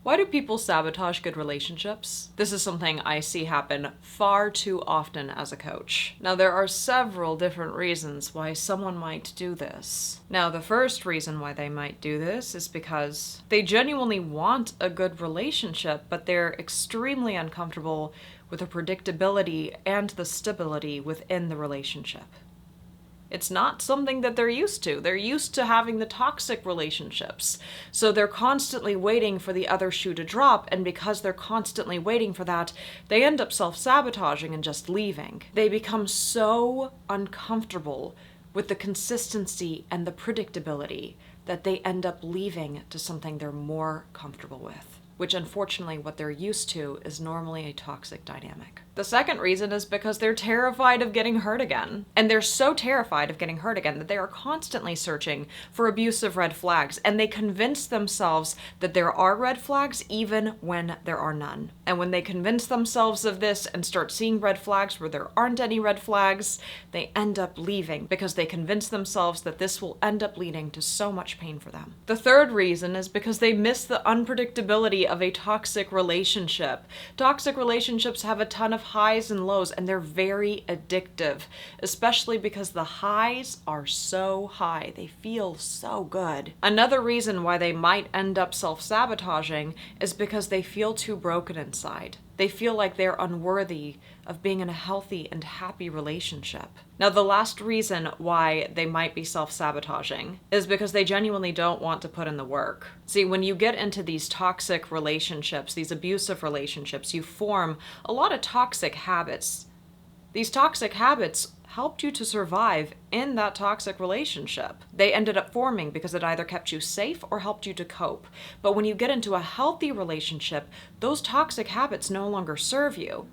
Why do people sabotage good relationships? This is something I see happen far too often as a coach. Now, there are several different reasons why someone might do this. Now, the first reason why they might do this is because they genuinely want a good relationship, but they're extremely uncomfortable with the predictability and the stability within the relationship. It's not something that they're used to. They're used to having the toxic relationships. So they're constantly waiting for the other shoe to drop, and because they're constantly waiting for that, they end up self-sabotaging and just leaving. They become so uncomfortable with the consistency and the predictability that they end up leaving to something they're more comfortable with, which unfortunately what they're used to is normally a toxic dynamic. The second reason is because they're terrified of getting hurt again. And they're so terrified of getting hurt again that they are constantly searching for abusive red flags, and they convince themselves that there are red flags even when there are none. And when they convince themselves of this and start seeing red flags where there aren't any red flags, they end up leaving because they convince themselves that this will end up leading to so much pain for them. The third reason is because they miss the unpredictability of a toxic relationship. Toxic relationships have a ton of highs and lows, and they're very addictive, especially because the highs are so high. They feel so good. Another reason why they might end up self-sabotaging is because they feel too broken inside. They feel like they're unworthy of being in a healthy and happy relationship. Now, the last reason why they might be self-sabotaging is because they genuinely don't want to put in the work. See, when you get into these toxic relationships, these abusive relationships, you form a lot of toxic habits. These toxic habits helped you to survive in that toxic relationship. They ended up forming because it either kept you safe or helped you to cope. But when you get into a healthy relationship, those toxic habits no longer serve you.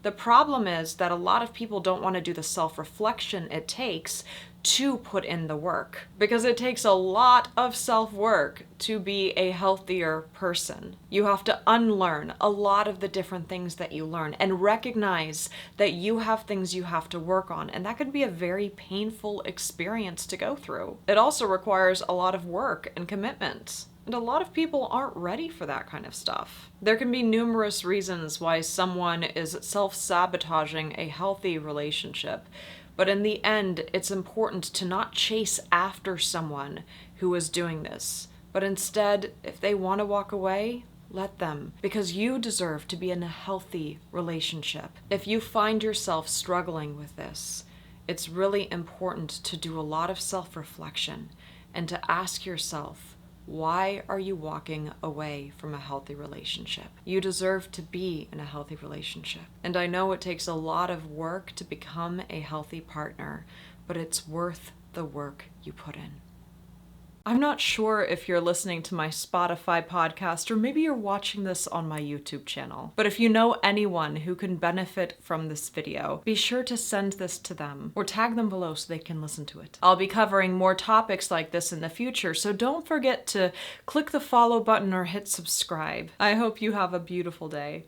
The problem is that a lot of people don't want to do the self-reflection it takes to put in the work, because it takes a lot of self-work to be a healthier person. You have to unlearn a lot of the different things that you learn and recognize that you have things you have to work on, and that can be a very painful experience to go through. It also requires a lot of work and commitment. And a lot of people aren't ready for that kind of stuff. There can be numerous reasons why someone is self-sabotaging a healthy relationship, but in the end, it's important to not chase after someone who is doing this, but instead, if they want to walk away, let them, because you deserve to be in a healthy relationship. If you find yourself struggling with this, it's really important to do a lot of self-reflection and to ask yourself, why are you walking away from a healthy relationship? You deserve to be in a healthy relationship. And I know it takes a lot of work to become a healthy partner, but it's worth the work you put in. I'm not sure if you're listening to my Spotify podcast, or maybe you're watching this on my YouTube channel. But if you know anyone who can benefit from this video, be sure to send this to them or tag them below so they can listen to it. I'll be covering more topics like this in the future, so don't forget to click the follow button or hit subscribe. I hope you have a beautiful day.